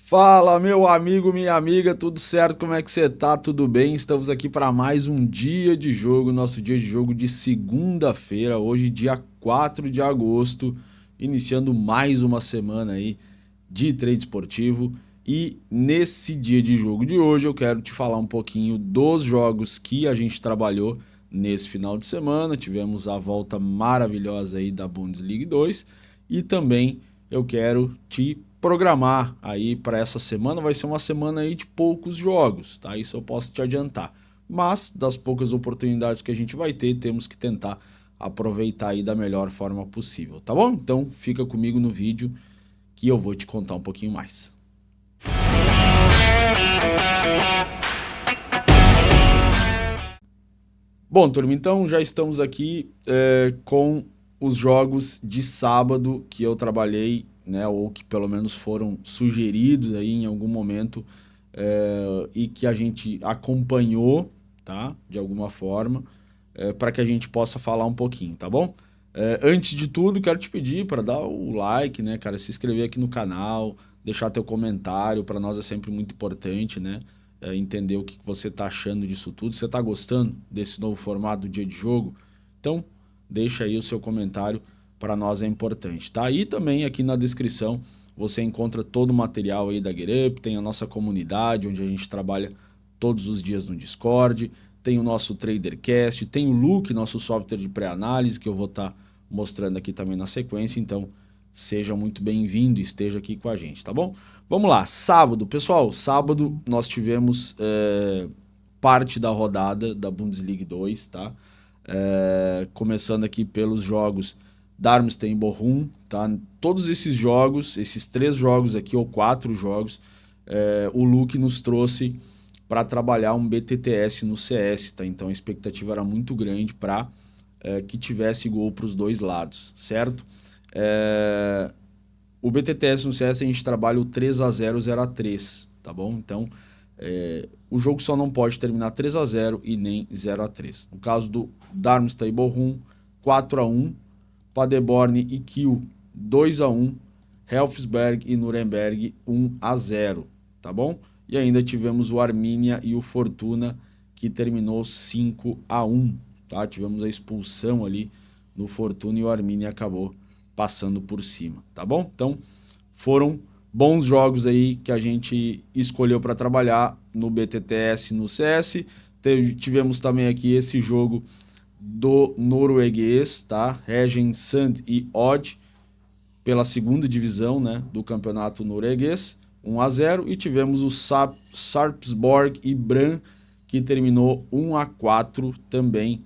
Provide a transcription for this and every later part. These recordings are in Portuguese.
Fala, meu amigo, minha amiga, tudo certo? Como é que você tá? Tudo bem? Estamos aqui para mais um dia de jogo, nosso dia de jogo de segunda-feira, hoje, dia 4 de agosto, iniciando mais uma semana aí de trade esportivo. E nesse dia de jogo de hoje eu quero te falar um pouquinho dos jogos que a gente trabalhou nesse final de semana. Tivemos a volta maravilhosa aí da Bundesliga 2 e também eu quero te programar aí para essa semana. Vai ser uma semana aí de poucos jogos, tá? Isso eu posso te adiantar. Mas das poucas oportunidades que a gente vai ter, temos que tentar aproveitar aí da melhor forma possível, tá bom? Então fica comigo no vídeo que eu vou te contar um pouquinho mais. Bom, turma, então já estamos aqui com os jogos de sábado que eu trabalhei, né, ou que pelo menos foram sugeridos aí em algum momento e que a gente acompanhou, tá, de alguma forma, para que a gente possa falar um pouquinho, tá bom? Antes de tudo, quero te pedir para dar o like, né, cara, se inscrever aqui no canal, deixar teu comentário, para nós é sempre muito importante, né? Entender o que você está achando disso tudo. Você está gostando desse novo formato do dia de jogo? Então, deixa aí o seu comentário, para nós é importante, tá? E também aqui na descrição você encontra todo o material aí da GetUp, tem a nossa comunidade, onde a gente trabalha todos os dias no Discord, tem o nosso TraderCast, tem o Look, nosso software de pré-análise, que eu vou estar mostrando aqui também na sequência, então seja muito bem-vindo e esteja aqui com a gente, tá bom? Vamos lá, sábado, pessoal, sábado nós tivemos parte da rodada da Bundesliga 2, tá? Começando aqui pelos jogos Darmstadt e Bochum, tá? Todos esses jogos, esses 3 jogos aqui, ou 4 jogos, o Luke nos trouxe para trabalhar um BTTS no CS, tá? Então a expectativa era muito grande para que tivesse gol para os dois lados, certo? O BTTS no CS a gente trabalha o 3x0, 0x3, tá bom? Então, o jogo só não pode terminar 3x0 e nem 0x3. No caso do Darmstadt e Bochum, 4x1, Paderborn e Kiel, 2x1, Elfsberg e Nuremberg, 1x0, tá bom? E ainda tivemos o Arminia e o Fortuna, que terminou 5x1, tá? Tivemos a expulsão ali no Fortuna e o Arminia acabou passando por cima, tá bom? Então, foram bons jogos aí que a gente escolheu para trabalhar no BTTS, no CS. Tivemos também aqui esse jogo do norueguês, tá? Regen Sand e Odd, pela segunda divisão, né, do campeonato norueguês, 1x0. E tivemos o Sarpsborg e Brann, que terminou 1x4 também.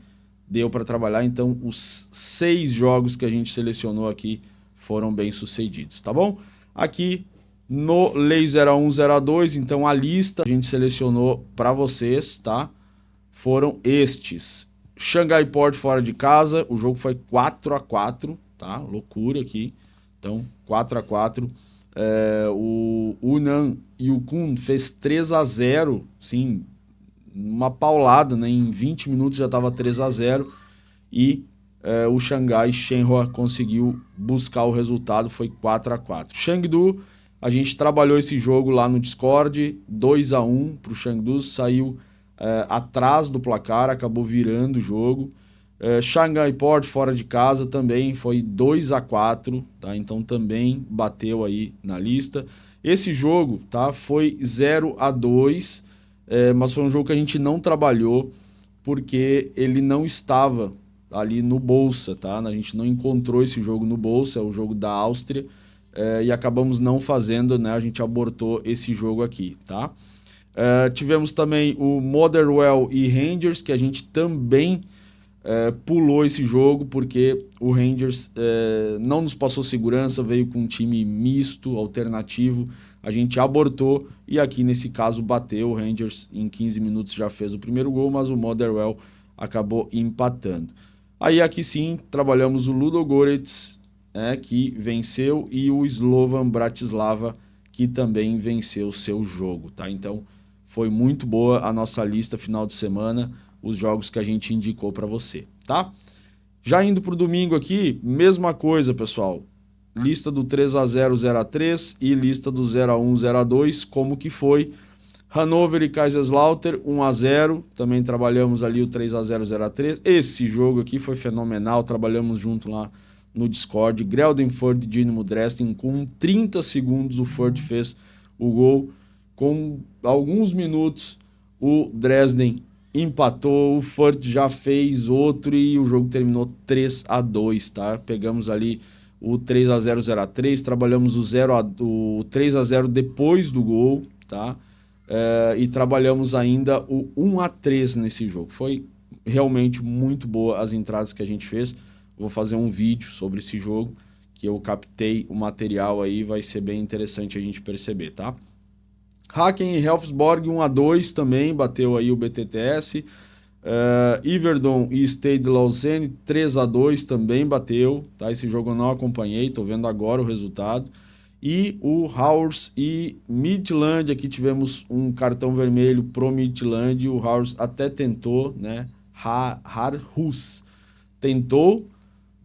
Deu para trabalhar, então os 6 jogos que a gente selecionou aqui foram bem sucedidos, tá bom? Aqui no Lei 01, 02, então a lista que a gente selecionou para vocês, tá? Foram estes. Xangai Port fora de casa, o jogo foi 4x4, tá? Loucura aqui. Então, 4x4. O Unan e o Kun fez 3x0, sim, uma paulada, né? Em 20 minutos já estava 3x0 e o Xangai Shenhua conseguiu buscar o resultado, foi 4x4. Chengdu, a gente trabalhou esse jogo lá no Discord, 2x1 para o Chengdu, saiu atrás do placar, acabou virando o jogo. Shanghai Port fora de casa também foi 2x4, tá? Então também bateu aí na lista. Esse jogo, tá, foi 0x2, mas foi um jogo que a gente não trabalhou porque ele não estava ali no Bolsa, tá? A gente não encontrou esse jogo no Bolsa, é o jogo da Áustria, e acabamos não fazendo, né? A gente abortou esse jogo aqui, tá? Tivemos também o Motherwell e Rangers, que a gente também pulou esse jogo, porque o Rangers não nos passou segurança, veio com um time misto, alternativo, a gente abortou e aqui nesse caso bateu. O Rangers em 15 minutos já fez o primeiro gol, mas o Motherwell acabou empatando. Aí aqui sim trabalhamos o Ludogorets, que venceu, e o Slovan Bratislava, que também venceu o seu jogo, tá? Então foi muito boa a nossa lista final de semana, os jogos que a gente indicou para você, tá? Já indo para o domingo aqui, mesma coisa, pessoal. lista do 3x0, 0x3 e lista do 0x1, 0x2, como que foi. Hannover e Kaiserslautern, 1x0, também trabalhamos ali o 3x0, 0x3. Esse jogo aqui foi fenomenal, trabalhamos junto lá no Discord. Greuther Fürth e Dynamo Dresden, com 30 segundos o Fürth fez o gol. Com alguns minutos o Dresden empatou, o Fürth já fez outro e o jogo terminou 3x2, tá? Pegamos ali o 3x0, 0x3, trabalhamos o 3x0 depois do gol, tá? E trabalhamos ainda o 1x3 nesse jogo. Foi realmente muito boa as entradas que a gente fez. Vou fazer um vídeo sobre esse jogo, que eu captei o material aí, vai ser bem interessante a gente perceber, tá? Hacken e Elfsborg 1x2 também, bateu aí o BTTS. Yverdon e Stade Lausanne 3x2 também bateu, tá? Esse jogo eu não acompanhei, tô vendo agora o resultado. E o Haurs e Midland, aqui tivemos um cartão vermelho pro Midland, o Haurs até tentou, né? Harhus tentou,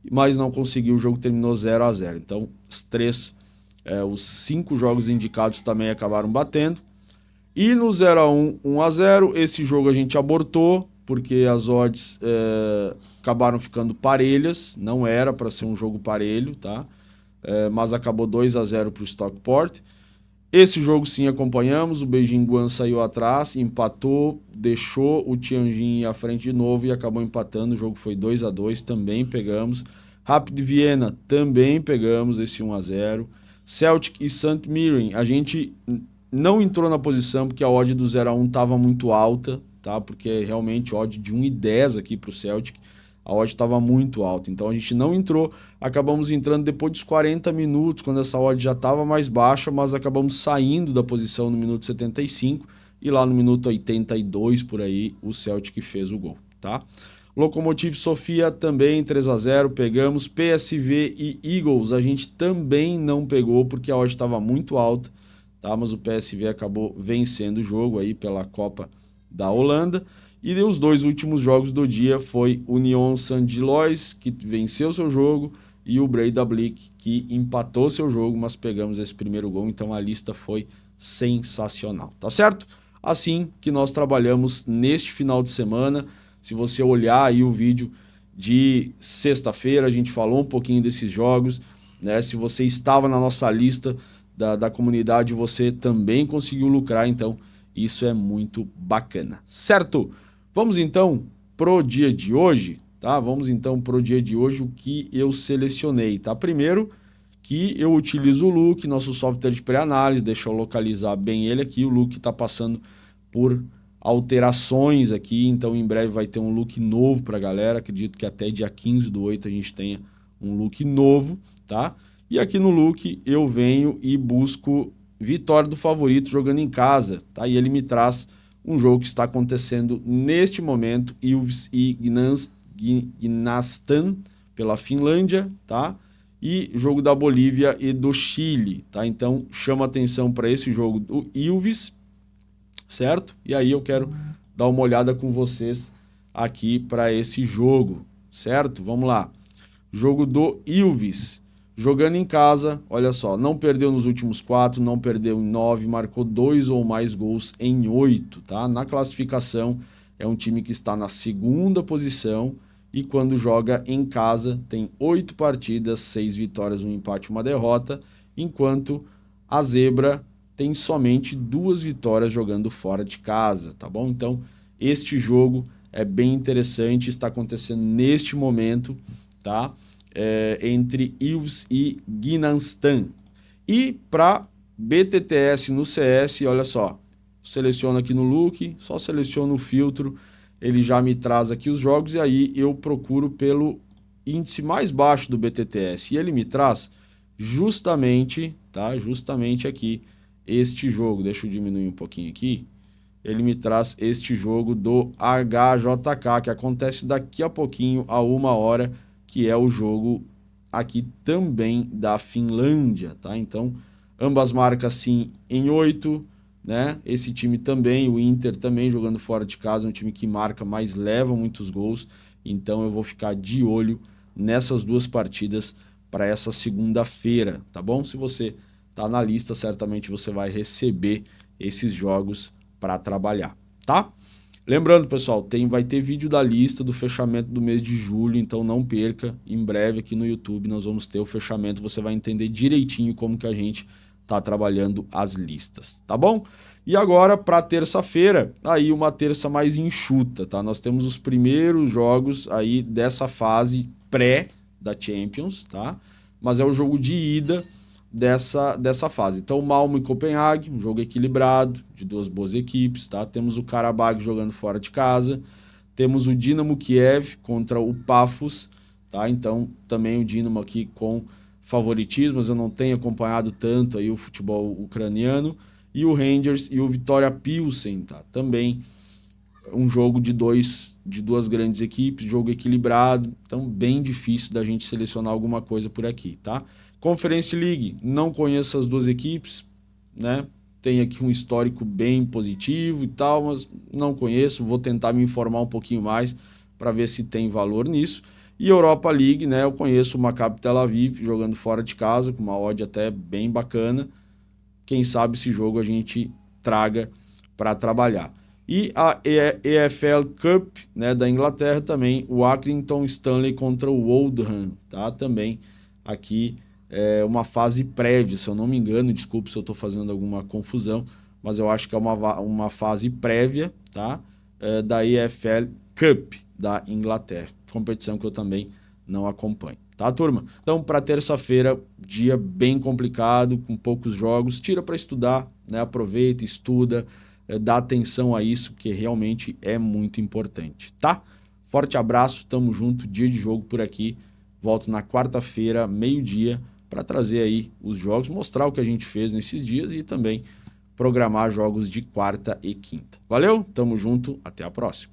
mas não conseguiu, o jogo terminou 0x0. Então, os 5 jogos indicados também acabaram batendo. E no 0x1, 1x0, esse jogo a gente abortou, porque as odds acabaram ficando parelhas, não era para ser um jogo parelho, tá? Mas acabou 2x0 para o Stockport. Esse jogo sim acompanhamos, o Beijing Guan saiu atrás, empatou, deixou o Tianjin à frente de novo e acabou empatando, o jogo foi 2x2, também pegamos. Rapid Viena também pegamos esse 1x0. Celtic e St. Mirren, a gente não entrou na posição porque a odd do 0x1 estava muito alta, tá? Porque realmente odd de 1,10 aqui para o Celtic, a odd estava muito alta, então a gente não entrou, acabamos entrando depois dos 40 minutos, quando essa odd já estava mais baixa, mas acabamos saindo da posição no minuto 75 e lá no minuto 82 por aí o Celtic fez o gol, tá? Lokomotiv Sofia também 3x0, pegamos. PSV e Eagles a gente também não pegou porque a odd estava muito alta, tá? Mas o PSV acabou vencendo o jogo aí pela Copa da Holanda. E os 2 últimos jogos do dia foi Union Saint-Gilloise, que venceu seu jogo, e o Breidablik, que empatou seu jogo, mas pegamos esse primeiro gol, então a lista foi sensacional, tá certo? Assim que nós trabalhamos neste final de semana. Se você olhar aí o vídeo de sexta-feira, a gente falou um pouquinho desses jogos, né? Se você estava na nossa lista da comunidade, você também conseguiu lucrar, então isso é muito bacana, certo? Vamos então pro dia de hoje, tá? Vamos então pro dia de hoje o que eu selecionei, tá? Primeiro que eu utilizo o Look, nosso software de pré-análise, deixa eu localizar bem ele aqui, o Look está passando por alterações aqui, então em breve vai ter um look novo para a galera, acredito que até dia 15/8 a gente tenha um look novo, tá? E aqui no look eu venho e busco vitória do favorito jogando em casa, tá? E ele me traz um jogo que está acontecendo neste momento, Ilves e Gnastan pela Finlândia, tá? E jogo da Bolívia e do Chile, tá? Então chama atenção para esse jogo do Ilves, certo? E aí eu quero dar uma olhada com vocês aqui para esse jogo, certo? Vamos lá. Jogo do Ilves, jogando em casa, olha só, não perdeu nos últimos 4, não perdeu em 9, marcou 2 ou mais gols em 8, tá? Na classificação é um time que está na 2ª posição e quando joga em casa tem 8 partidas, 6 vitórias, 1 empate, 1 derrota, enquanto a Zebra tem somente 2 vitórias jogando fora de casa, tá bom? Então, este jogo é bem interessante, está acontecendo neste momento, tá? Entre Ilves e Gnastan. E para BTTS no CS, olha só, seleciono aqui no Look, só seleciono o filtro, ele já me traz aqui os jogos e aí eu procuro pelo índice mais baixo do BTTS e ele me traz justamente, tá? Justamente aqui este jogo, deixa eu diminuir um pouquinho aqui, ele me traz este jogo do HJK, que acontece daqui a pouquinho, a 1h, que é o jogo aqui também da Finlândia, tá? Então, ambas marcas sim em 8, né? Esse time também, o Inter também jogando fora de casa, é um time que marca, mas leva muitos gols, então eu vou ficar de olho nessas 2 partidas para essa segunda-feira, tá bom? Se você tá na lista, certamente você vai receber esses jogos para trabalhar, tá? Lembrando, pessoal, vai ter vídeo da lista do fechamento do mês de julho, então não perca. Em breve aqui no YouTube nós vamos ter o fechamento, você vai entender direitinho como que a gente tá trabalhando as listas, tá bom? E agora, para terça-feira, aí uma terça mais enxuta, tá? Nós temos os primeiros jogos aí dessa fase pré da Champions, tá? Mas é o jogo de ida dessa fase. Então, Malmo e Copenhague, um jogo equilibrado, de duas boas equipes, tá? Temos o Karabag jogando fora de casa, temos o Dinamo Kiev contra o Pafos, tá? Então, também o Dinamo aqui com favoritismo, mas eu não tenho acompanhado tanto aí o futebol ucraniano, e o Rangers e o Vitória Pilsen, tá? Também um jogo de duas grandes equipes, jogo equilibrado, então bem difícil da gente selecionar alguma coisa por aqui, tá? Conference League, não conheço as duas equipes, né? Tem aqui um histórico bem positivo e tal, mas não conheço, vou tentar me informar um pouquinho mais para ver se tem valor nisso. E Europa League, né? Eu conheço o Maccabi Tel Aviv jogando fora de casa, com uma odd até bem bacana. Quem sabe esse jogo a gente traga para trabalhar. E a EFL Cup, né, da Inglaterra também, o Accrington Stanley contra o Oldham, tá? Também aqui uma fase prévia, se eu não me engano, desculpe se eu estou fazendo alguma confusão, mas eu acho que é uma fase prévia, tá? Da EFL Cup da Inglaterra, competição que eu também não acompanho, tá, turma? Então, para terça-feira, dia bem complicado, com poucos jogos, tira para estudar, né? Aproveita, estuda, dá atenção a isso, que realmente é muito importante, tá? Forte abraço, tamo junto, dia de jogo por aqui, volto na quarta-feira, meio-dia, para trazer aí os jogos, mostrar o que a gente fez nesses dias e também programar jogos de quarta e quinta. Valeu? Tamo junto, até a próxima.